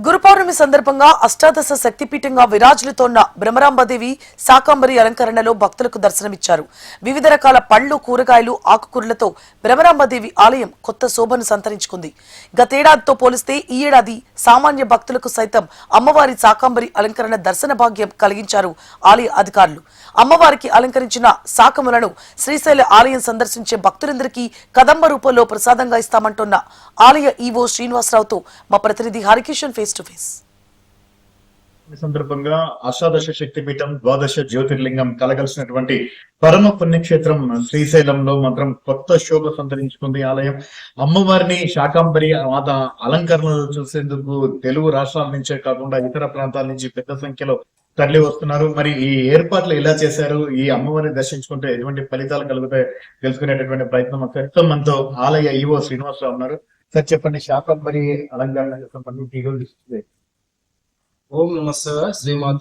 గురు పౌర్ణమి సందర్భంగా అష్టాదశ శక్తిపీఠంగా విరాజులుతోన్న బ్రహ్మరాంబదేవి శాకంబరి అలంకరణలో భక్తులకు దర్శనమిచ్చారు. వివిధ రకాల పళ్లు, కూరగాయలు, ఆకుకూరలతో బ్రహ్మరాంబదేవి ఆలయం కొత్త శోభను సంతరించుకుంది. గతేడాదితో పోలిస్తే ఈ ఏడాది సామాన్య భక్తులకు సైతం అమ్మవారి శాకంబరి అలంకరణ దర్శన భాగ్యం కలిగించారు ఆలయ అధికారులు. అమ్మవారికి అలంకరించిన శాకములను శ్రీశైల ఆలయం సందర్శించే భక్తులందరికీ కదంబ రూపంలో ప్రసాదంగా ఇస్తామంటున్న ఆలయ ఈవో శ్రీనివాసరావుతో మా ప్రతినిధి హరికిషన్ ఫేస్ టు ఫేస్. ఈ సందర్భంగా అష్టాదశ శక్తిపీఠం, ద్వాదశ జ్యోతిర్లింగం కలగలిసినటువంటి పరమ పుణ్యక్షేత్రం శ్రీశైలంలో మాత్రం కొత్త శోభ సంతరించుకుంది ఆలయం. అమ్మవారిని శాకంబరి మాత అలంకరణలు చూసేందుకు తెలుగు రాష్ట్రాల నుంచే కాకుండా ఇతర ప్రాంతాల నుంచి పెద్ద సంఖ్యలో తరలి వస్తున్నారు. మరి ఈ ఏర్పాట్లు ఎలా చేశారు, ఈ అమ్మవారిని దర్శించుకుంటే ఎటువంటి ఫలితాలు కలుగుతాయి తెలుసుకునేటటువంటి ప్రయత్నం ప్రస్తుతం మనతో ఆలయ ఈవో శ్రీనివాసరావు ఉన్నారు. సార్ చెప్పండి, శాకంబరి అలంకరణకు సంబంధించి ఓం నమస్తే శ్రీమాత.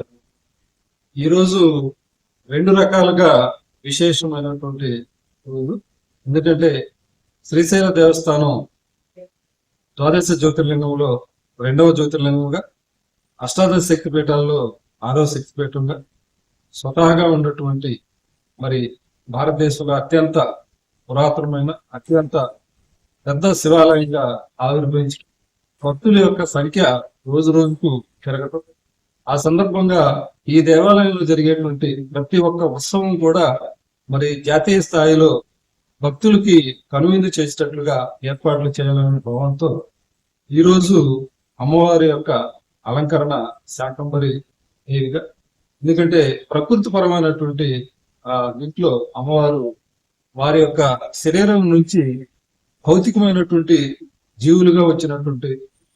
ఈరోజు రెండు రకాలుగా విశేషమైనటువంటి రోజు. ఎందుకంటే శ్రీశైల దేవస్థానం ద్వాదశ జ్యోతిర్లింగంలో రెండవ జ్యోతిర్లింగంగా, అష్టాదశ శక్తిపీఠాల్లో 6వ శక్తిపీఠంగా, స్వతహాగా ఉన్నటువంటి మరి భారతదేశంలో అత్యంత పురాతనమైన అత్యంత పెద్ద శివాలయంగా ఆవిర్భవించి భక్తుల యొక్క సంఖ్య రోజు రోజుకు పెరగటం. ఆ సందర్భంగా ఈ దేవాలయంలో జరిగేటువంటి ప్రతి ఒక్క ఉత్సవం కూడా మరి జాతీయ స్థాయిలో భక్తులకి కనువిందు చేసేటట్లుగా ఏర్పాట్లు చేయాలనే భావంతో ఈరోజు అమ్మవారి యొక్క అలంకరణ శాకంబరి దేవిగా, ఎందుకంటే ప్రకృతి పరమైనటువంటి ఇంట్లో అమ్మవారు వారి యొక్క శరీరం నుంచి భౌతికమైనటువంటి జీవులుగా వచ్చినటువంటి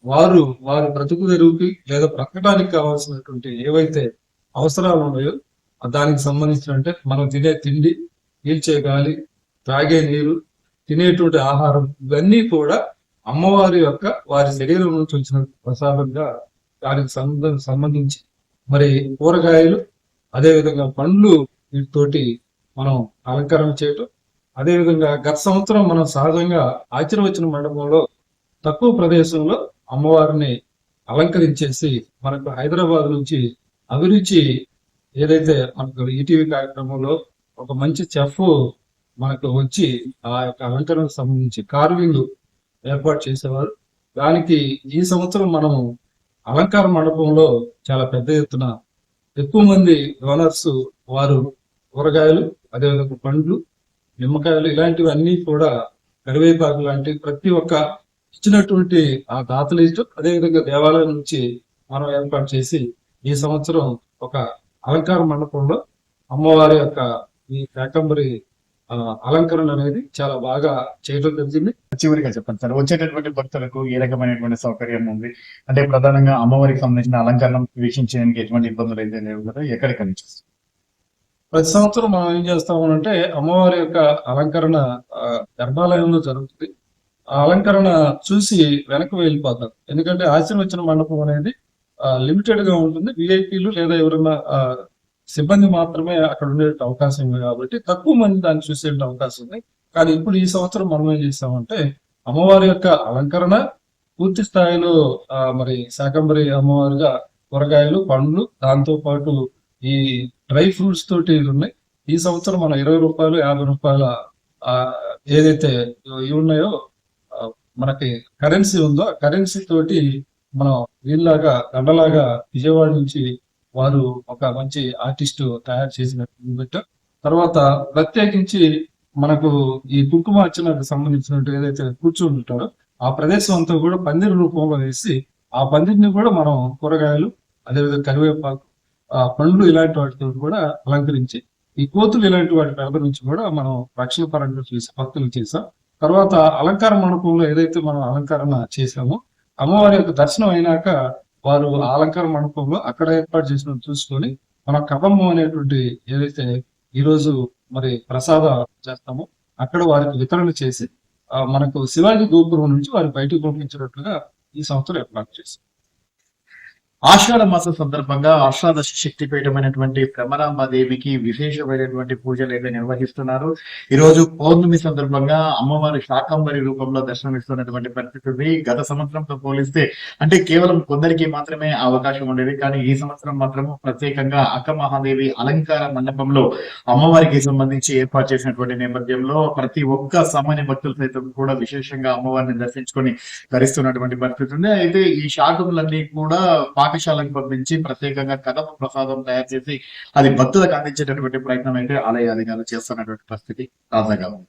వారు వారి బ్రతుకు తెరువుకి లేదా బ్రతకడానికి కావాల్సినటువంటి ఏవైతే అవసరాలు ఉన్నాయో దానికి సంబంధించిన అంటే మనం తినే తిండి, పీల్చే గాలి, తాగే నీరు, తినేటువంటి ఆహారం, ఇవన్నీ కూడా అమ్మవారి యొక్క వారి శరీరం నుంచి వచ్చిన ప్రసాదంగా దానికి సంబంధించి మరి కూరగాయలు, అదేవిధంగా పండ్లు వీటితోటి మనం అలంకరణ చేయటం. అదేవిధంగా గత సంవత్సరం మనం సహజంగా ఆశీర్వచన మండపంలో తక్కువ ప్రదేశంలో అమ్మవారిని అలంకరించేసి మనకు హైదరాబాద్ నుంచి అభిరుచి ఏదైతే మనకు ఈటీవీ కార్యక్రమంలో ఒక మంచి చెఫ్ మనకు వచ్చి ఆ యొక్క అలంకరణకు సంబంధించి కార్వింగ్ ఏర్పాటు చేసేవారు. దానికి ఈ సంవత్సరం మనం అలంకార మండపంలో చాలా పెద్ద ఎత్తున ఎక్కువ మంది డోనర్స్ వారు కూరగాయలు, అదేవిధంగా పండ్లు, నిమ్మకాయలు ఇలాంటివన్నీ కూడా, కరివేపాకు లాంటి ప్రతి ఒక్క ఇచ్చినటువంటి ఆ దాతలు ఇష్టం. అదేవిధంగా దేవాలయం నుంచి మనం ఏర్పాటు చేసి ఈ సంవత్సరం ఒక అలంకార మండపంలో అమ్మవారి యొక్క ఈ శాకంబరి అలంకరణ అనేది చాలా బాగా చేయడం జరిగింది. చివరిగా చెప్పండి సార్, వచ్చేటటువంటి భక్తులకు ఏ రకమైనటువంటి సౌకర్యం ఉంది? అంటే ప్రధానంగా అమ్మవారికి సంబంధించిన అలంకరణ వీక్షించడానికి ఎటువంటి ఇబ్బందులు అయితే లేవు కదా, ఎక్కడికి నుంచి? ప్రతి సంవత్సరం మనం ఏం చేస్తామనంటే అమ్మవారి యొక్క అలంకరణ గర్భాలయంలో జరుగుతుంది. ఆ అలంకరణ చూసి వెనక్కి వెళ్ళిపోతారు. ఎందుకంటే ఆశీర్వచన మండపం అనేది లిమిటెడ్ గా ఉంటుంది. విఐపీలు లేదా ఎవరైనా సిబ్బంది మాత్రమే అక్కడ ఉండే అవకాశం ఉంది కాబట్టి తక్కువ మంది దాన్ని చూసే అవకాశం ఉంది. కానీ ఇప్పుడు ఈ సంవత్సరం మనం ఏం చేస్తామంటే అమ్మవారి యొక్క అలంకరణ పూర్తి స్థాయిలో మరి శాకంబరి అమ్మవారిగా కూరగాయలు, పండ్లు, దాంతో పాటు ఈ డ్రై ఫ్రూట్స్ తోటి ఉన్నాయి. ఈ సంవత్సరం మనం 20 రూపాయలు, 50 రూపాయల ఏదైతే ఇవి ఉన్నాయో మనకి కరెన్సీ ఉందో ఆ కరెన్సీ తోటి మనం వీళ్ళలాగా దండలాగా విజయవాడ నుంచి వారు ఒక మంచి ఆర్టిస్ట్ తయారు చేసినట్టు. తర్వాత ప్రత్యేకించి మనకు ఈ కుంకుమార్చనకు సంబంధించినట్టు ఏదైతే కూర్చొని ఉంటారో ఆ ప్రదేశం అంతా కూడా పందిరి రూపంలో వేసి ఆ పందిరిని కూడా మనం కూరగాయలు, అదేవిధంగా కరివేపాకు, పండ్లు ఇలాంటి వాటితో కూడా అలంకరించి ఈ కోతులు ఇలాంటి వాటి పెద్ద నుంచి కూడా మనం రక్షణ పరంగా చేసి భక్తులు చేసాం. తర్వాత అలంకార మండపంలో ఏదైతే మనం అలంకరణ చేసామో అమ్మవారి యొక్క దర్శనం అయినాక వారు అలంకార మండపంలో అక్కడ ఏర్పాటు చేసిన చూసుకొని మన కదంబం అనేటువంటి ఏదైతే ఈరోజు మరి ప్రసాదం చేస్తామో అక్కడ వారికి వితరణ చేసి మనకు శివాజీ గోపురం నుంచి వారి బయటకు పంపించినట్లుగా ఈ సంవత్సరం ఏర్పాటు చేశాం. ఆషాఢ మాసం సందర్భంగా అష్టాదశ శక్తిపీఠమైనటువంటి భ్రమరాంబాదేవికి విశేషమైనటువంటి పూజలు అయితే నిర్వహిస్తున్నారు. ఈ రోజు పౌర్ణమి సందర్భంగా అమ్మవారి శాకంబరి రూపంలో దర్శనమిస్తున్నటువంటి పరిస్థితి ఉంది. గత సంవత్సరంతో పోలిస్తే అంటే కేవలం కొందరికి మాత్రమే ఆ అవకాశం ఉండేది, కానీ ఈ సంవత్సరం మాత్రము ప్రత్యేకంగా అక్క మహాదేవి అలంకార మండపంలో అమ్మవారికి సంబంధించి ఏర్పాటు చేసినటువంటి నేపథ్యంలో ప్రతి ఒక్క సామాన్య భక్తులు సైతం కూడా విశేషంగా అమ్మవారిని దర్శించుకొని ధరిస్తున్నటువంటి పరిస్థితి ఉంది. అయితే ఈ శాకములన్నీ కూడా పాకశాలకు పంపించి ప్రత్యేకంగా కదమ ప్రసాదం తయారు చేసి అది భక్తులకు అందించేటటువంటి ప్రయత్నం అయితే ఆలయ అధికారులు చేస్తున్నటువంటి పరిస్థితి తాజాగా ఉంది.